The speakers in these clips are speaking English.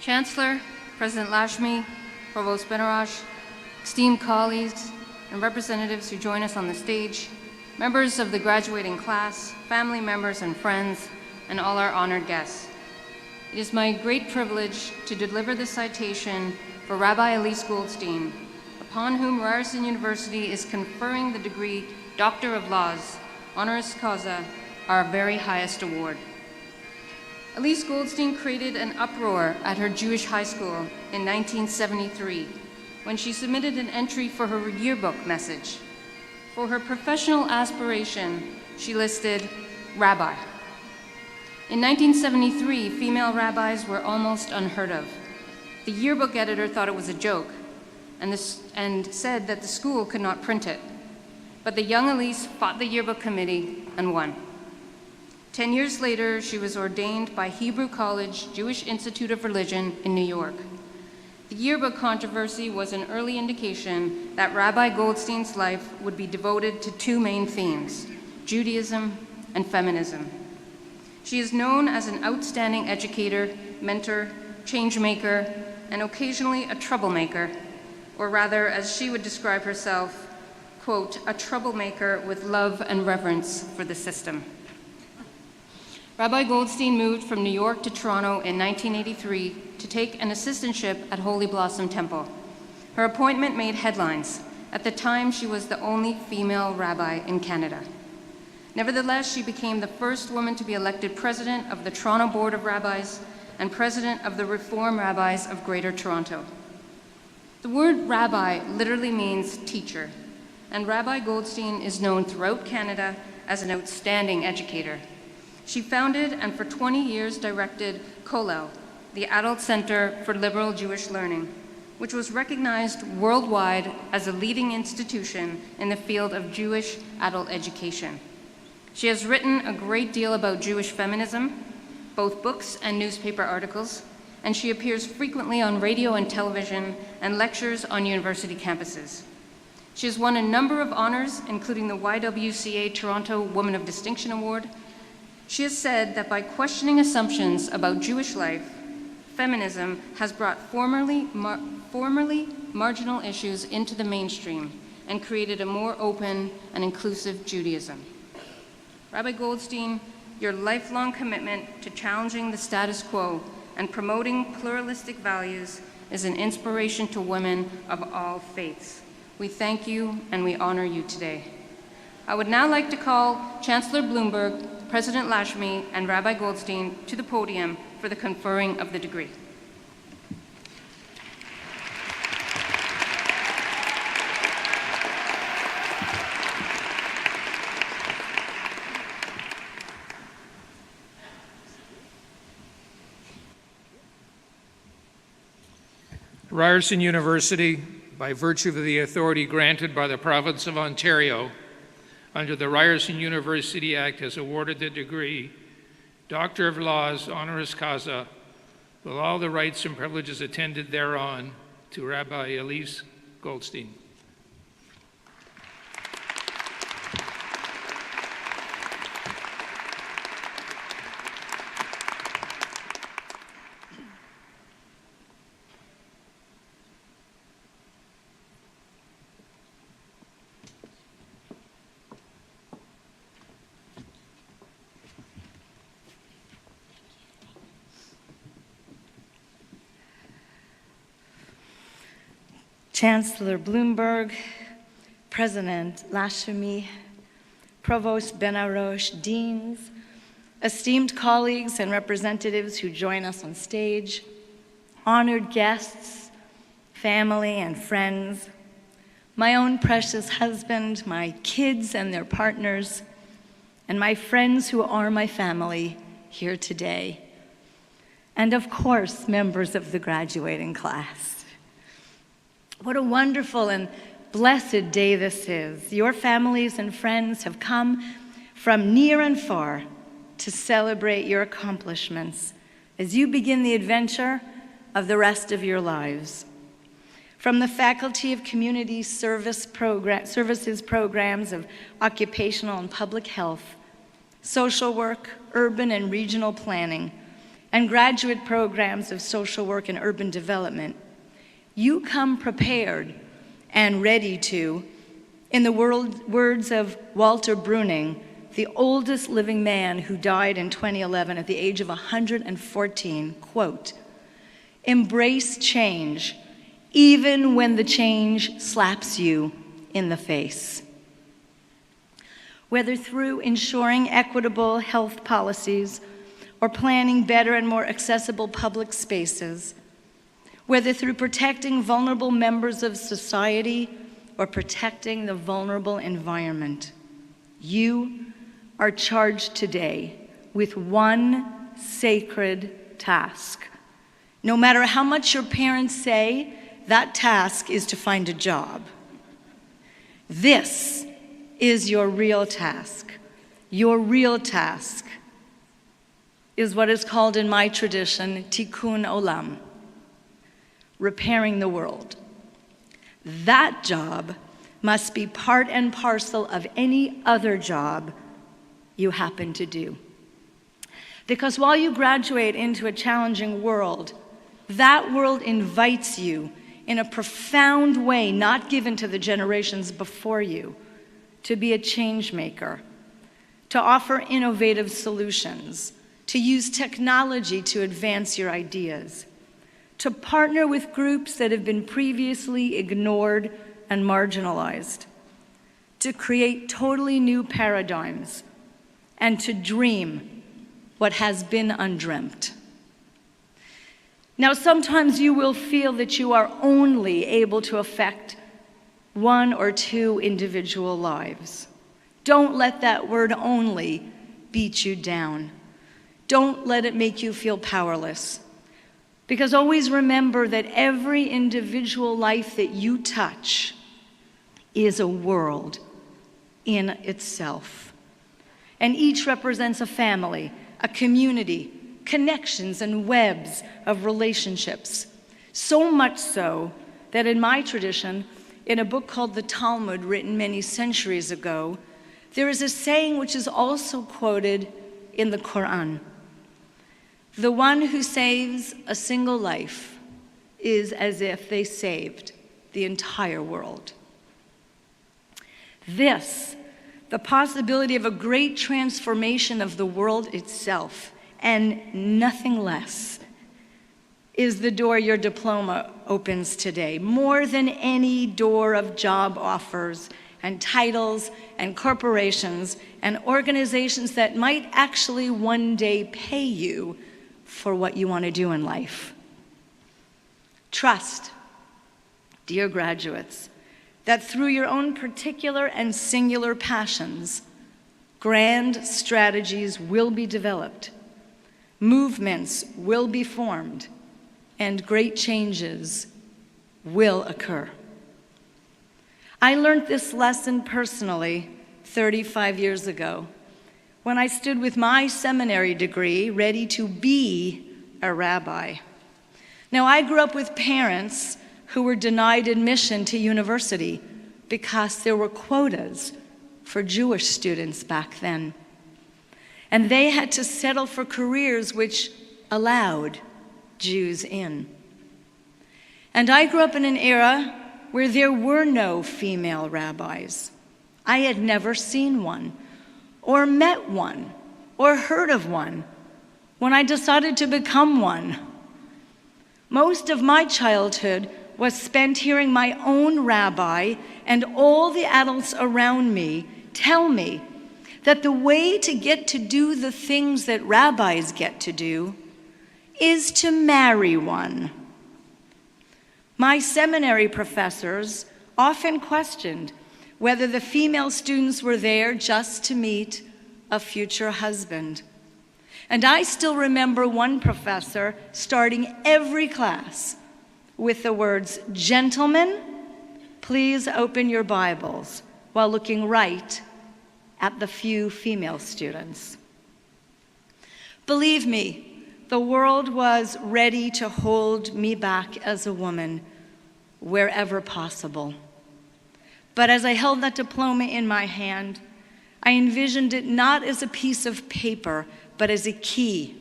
Chancellor, President Lashmi, Provost Benaraj, esteemed colleagues, and representatives who join us on the stage, members of the graduating class, family members and friends, and all our honored guests. It is my great privilege to deliver this citation for Rabbi Elyse Goldstein, upon whom Ryerson University is conferring the degree Doctor of Laws, honoris causa, our very highest award. Elyse Goldstein created an uproar at her Jewish high school in 1973 when she submitted an entry for her yearbook message. For her professional aspiration, she listed rabbi. In 1973, female rabbis were almost unheard of. The yearbook editor thought it was a joke and said that the school could not print it. But the young Elyse fought the yearbook committee and won. 10 years later, she was ordained by Hebrew College Jewish Institute of Religion in New York. The yearbook controversy was an early indication that Rabbi Goldstein's life would be devoted to two main themes, Judaism and feminism. She is known as an outstanding educator, mentor, change maker, and occasionally a troublemaker, or rather, as she would describe herself, quote, a troublemaker with love and reverence for the system. Rabbi Goldstein moved from New York to Toronto in 1983 to take an assistantship at Holy Blossom Temple. Her appointment made headlines. At the time, she was the only female rabbi in Canada. Nevertheless, she became the first woman to be elected president of the Toronto Board of Rabbis and president of the Reform Rabbis of Greater Toronto. The word rabbi literally means teacher, and Rabbi Goldstein is known throughout Canada as an outstanding educator. She founded and for 20 years directed Kollel, the Adult Center for Liberal Jewish Learning, which was recognized worldwide as a leading institution in the field of Jewish adult education. She has written a great deal about Jewish feminism, both books and newspaper articles, and she appears frequently on radio and television and lectures on university campuses. She has won a number of honors, including the YWCA Toronto Woman of Distinction Award. She has said that by questioning assumptions about Jewish life, feminism has brought formerly marginal issues into the mainstream and created a more open and inclusive Judaism. Rabbi Goldstein, your lifelong commitment to challenging the status quo and promoting pluralistic values is an inspiration to women of all faiths. We thank you and we honor you today. I would now like to call Chancellor Bloomberg, President Lashmi, and Rabbi Goldstein to the podium for the conferring of the degree. Ryerson University, by virtue of the authority granted by the Province of Ontario under the Ryerson University Act, has awarded the degree Doctor of Laws, honoris causa, with all the rights and privileges attended thereon, to Rabbi Elyse Goldstein. Chancellor Bloomberg, President Lashmi, Provost Benaraj, deans, esteemed colleagues and representatives who join us on stage, honored guests, family and friends, my own precious husband, my kids and their partners, and my friends who are my family here today, and of course, members of the graduating class. What a wonderful and blessed day this is. Your families and friends have come from near and far to celebrate your accomplishments as you begin the adventure of the rest of your lives. From the Faculty of Community Services programs of Occupational and Public Health, Social Work, Urban and Regional Planning, and graduate programs of social work and urban development, you come prepared and ready to, in the words of Walter Bruning, the oldest living man who died in 2011 at the age of 114, quote, "Embrace change, even when the change slaps you in the face." Whether through ensuring equitable health policies or planning better and more accessible public spaces, whether through protecting vulnerable members of society or protecting the vulnerable environment, you are charged today with one sacred task. No matter how much your parents say, that task is to find a job. This is your real task. Your real task is what is called in my tradition, tikkun olam, repairing the world. That job must be part and parcel of any other job you happen to do. Because while you graduate into a challenging world, that world invites you in a profound way not given to the generations before you to be a change maker, to offer innovative solutions, to use technology to advance your ideas, to partner with groups that have been previously ignored and marginalized, to create totally new paradigms, and to dream what has been undreamt. Now, sometimes you will feel that you are only able to affect one or two individual lives. Don't let that word "only" beat you down. Don't let it make you feel powerless. Because always remember that every individual life that you touch is a world in itself. And each represents a family, a community, connections and webs of relationships. So much so that in my tradition, in a book called the Talmud, written many centuries ago, there is a saying which is also quoted in the Quran. The one who saves a single life is as if they saved the entire world. This, the possibility of a great transformation of the world itself, and nothing less, is the door your diploma opens today, more than any door of job offers and titles and corporations and organizations that might actually one day pay you for what you want to do in life. Trust, dear graduates, that through your own particular and singular passions, grand strategies will be developed, movements will be formed, and great changes will occur. I learned this lesson personally 35 years ago when I stood with my seminary degree ready to be a rabbi. Now, I grew up with parents who were denied admission to university because there were quotas for Jewish students back then. And they had to settle for careers which allowed Jews in. And I grew up in an era where there were no female rabbis. I had never seen one, or met one, or heard of one when I decided to become one. Most of my childhood was spent hearing my own rabbi and all the adults around me tell me that the way to get to do the things that rabbis get to do is to marry one. My seminary professors often questioned whether the female students were there just to meet a future husband. And I still remember one professor starting every class with the words, "Gentlemen, please open your Bibles," while looking right at the few female students. Believe me, the world was ready to hold me back as a woman wherever possible. But as I held that diploma in my hand, I envisioned it not as a piece of paper, but as a key.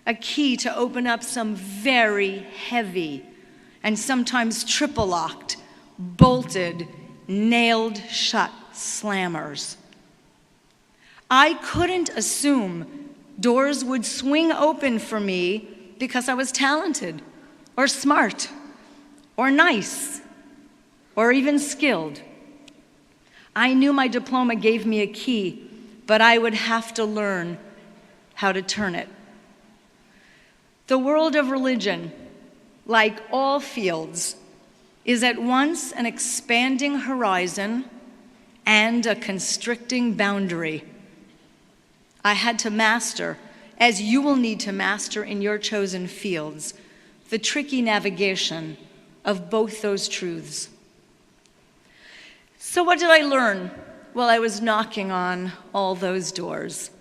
a key to open up some very heavy and sometimes triple-locked, bolted, nailed shut slammers. I couldn't assume doors would swing open for me because I was talented or smart or nice or even skilled. I knew my diploma gave me a key, but I would have to learn how to turn it. The world of religion, like all fields, is at once an expanding horizon and a constricting boundary. I had to master, as you will need to master in your chosen fields, the tricky navigation of both those truths. So what did I learn while I was knocking on all those doors?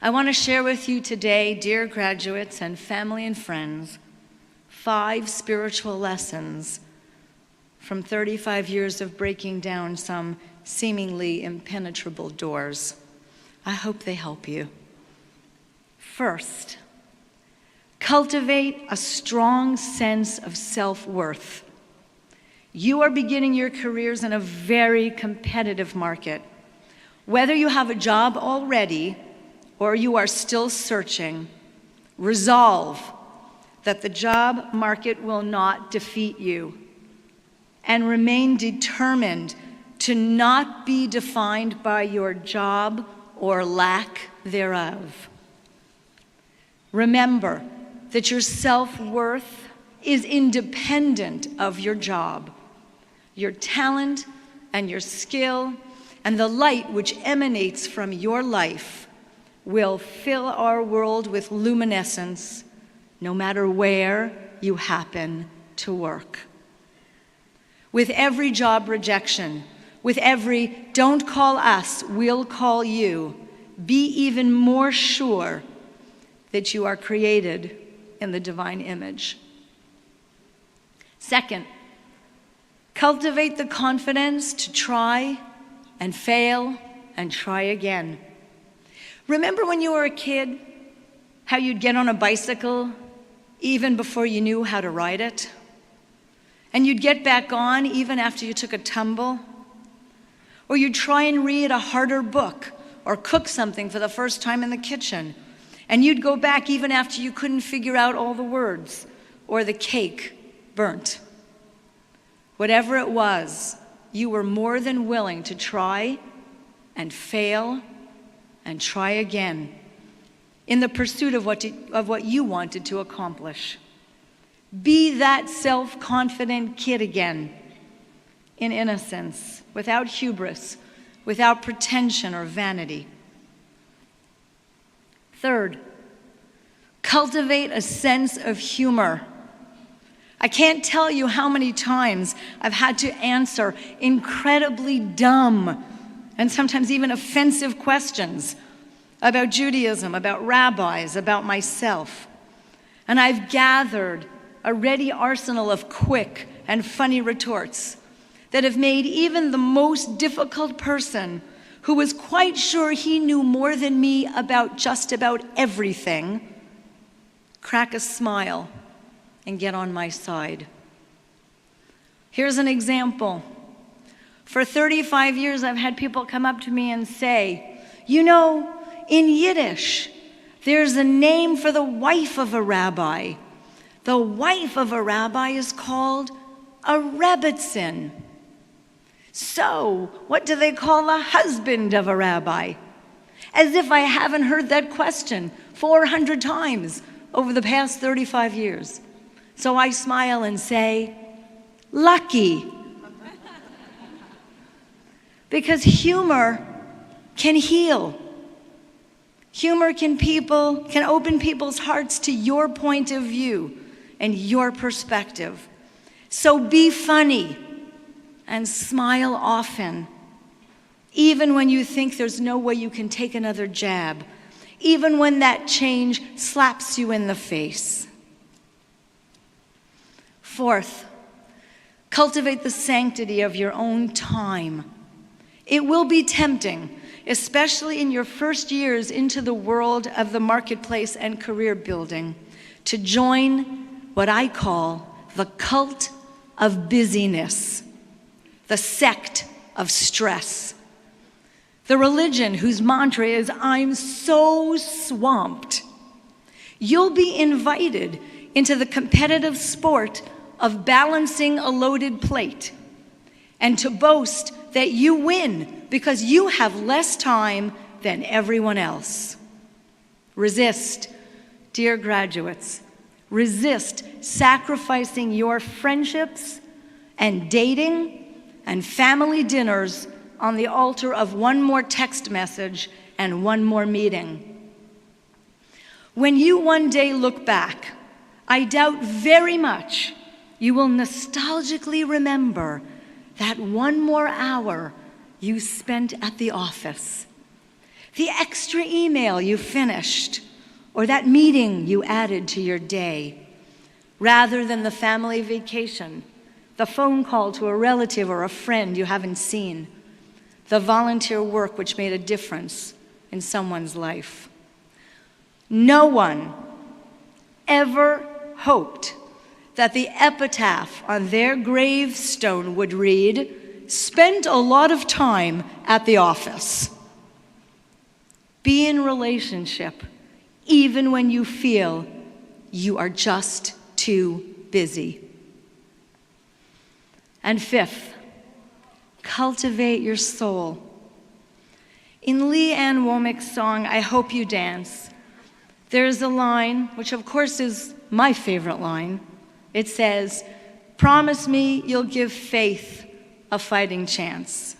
I want to share with you today, dear graduates and family and friends, 5 spiritual lessons from 35 years of breaking down some seemingly impenetrable doors. I hope they help you. First, cultivate a strong sense of self-worth. You are beginning your careers in a very competitive market. Whether you have a job already or you are still searching, resolve that the job market will not defeat you, and remain determined to not be defined by your job or lack thereof. Remember that your self-worth is independent of your job. Your talent and your skill and the light which emanates from your life will fill our world with luminescence no matter where you happen to work. With every job rejection, with every "don't call us, we'll call you," be even more sure that you are created in the divine image. Second, cultivate the confidence to try and fail and try again. Remember when you were a kid, how you'd get on a bicycle even before you knew how to ride it? And you'd get back on even after you took a tumble? Or you'd try and read a harder book or cook something for the first time in the kitchen, and you'd go back even after you couldn't figure out all the words or the cake burnt. Whatever it was, you were more than willing to try and fail and try again in the pursuit of what you wanted to accomplish. Be that self-confident kid again, in innocence, without hubris, without pretension or vanity. Third, cultivate a sense of humor. I can't tell you how many times I've had to answer incredibly dumb and sometimes even offensive questions about Judaism, about rabbis, about myself. And I've gathered a ready arsenal of quick and funny retorts that have made even the most difficult person who was quite sure he knew more than me about just about everything crack a smile and get on my side. Here's an example. For 35 years, I've had people come up to me and say, "You know, in Yiddish, there's a name for the wife of a rabbi. The wife of a rabbi is called a rebbitzin. So, what do they call the husband of a rabbi?" As if I haven't heard that question 400 times over the past 35 years. So I smile and say, lucky. Because humor can heal. Humor can open people's hearts to your point of view and your perspective. So be funny and smile often, even when you think there's no way you can take another jab, even when that change slaps you in the face. Fourth, cultivate the sanctity of your own time. It will be tempting especially in your first years into the world of the marketplace and career building, to join what I call the cult of busyness, the sect of stress, the religion whose mantra is, "I'm so swamped." You'll be invited into the competitive sport of balancing a loaded plate and to boast that you win because you have less time than everyone else. Resist, dear graduates, resist sacrificing your friendships and dating and family dinners on the altar of one more text message and one more meeting. When you one day look back, I doubt very much you will nostalgically remember that one more hour you spent at the office, the extra email you finished, or that meeting you added to your day, rather than the family vacation, the phone call to a relative or a friend you haven't seen, the volunteer work which made a difference in someone's life. No one ever hoped that the epitaph on their gravestone would read, "Spent a lot of time at the office." Be in relationship even when you feel you are just too busy. And fifth, cultivate your soul. In Lee Ann Womack's song, "I Hope You Dance," there's a line, which of course is my favorite line. It says, "Promise me you'll give faith a fighting chance."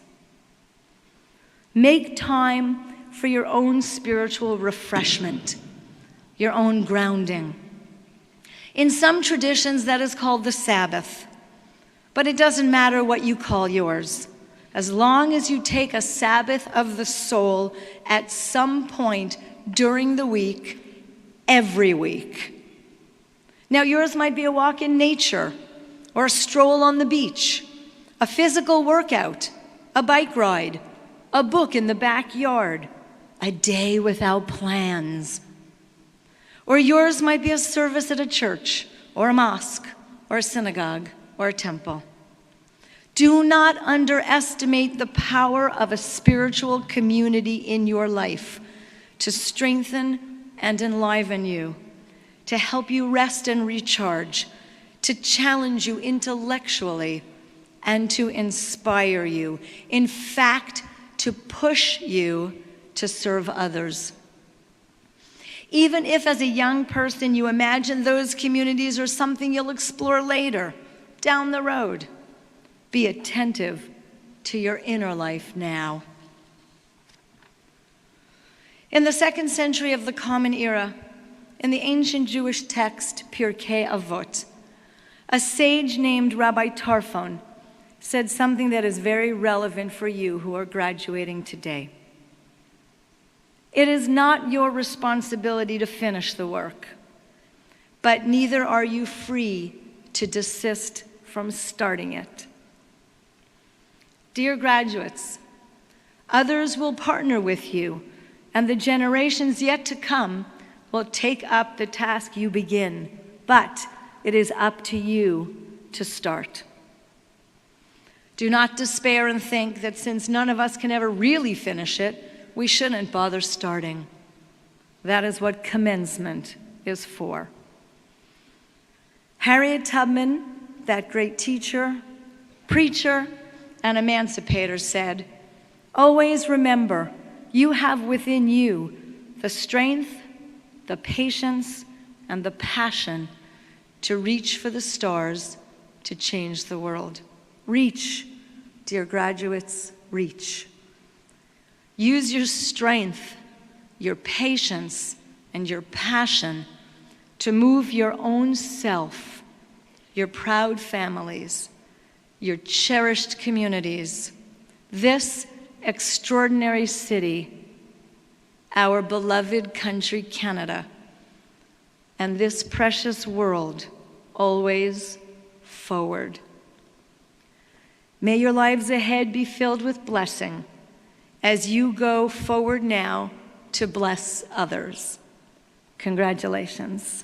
Make time for your own spiritual refreshment, your own grounding. In some traditions, that is called the Sabbath, but it doesn't matter what you call yours, as long as you take a Sabbath of the soul at some point during the week, every week. Now, yours might be a walk in nature, or a stroll on the beach, a physical workout, a bike ride, a book in the backyard, a day without plans. Or yours might be a service at a church, or a mosque, or a synagogue, or a temple. Do not underestimate the power of a spiritual community in your life to strengthen and enliven you, to help you rest and recharge, to challenge you intellectually, and to inspire you. In fact, to push you to serve others. Even if as a young person you imagine those communities are something you'll explore later, down the road, be attentive to your inner life now. In the 2nd century of the Common Era, in the ancient Jewish text Pirkei Avot, a sage named Rabbi Tarfon said something that is very relevant for you who are graduating today. It is not your responsibility to finish the work, but neither are you free to desist from starting it. Dear graduates, others will partner with you, and the generations yet to come will take up the task you begin, but it is up to you to start. Do not despair and think that since none of us can ever really finish it, we shouldn't bother starting. That is what commencement is for. Harriet Tubman, that great teacher, preacher, and emancipator, said, "Always remember, you have within you the strength, the patience, and the passion to reach for the stars, to change the world." Reach, dear graduates, reach. Use your strength, your patience, and your passion to move your own self, your proud families, your cherished communities, this extraordinary city, our beloved country, Canada, and this precious world always forward. May your lives ahead be filled with blessing, as you go forward now to bless others. Congratulations.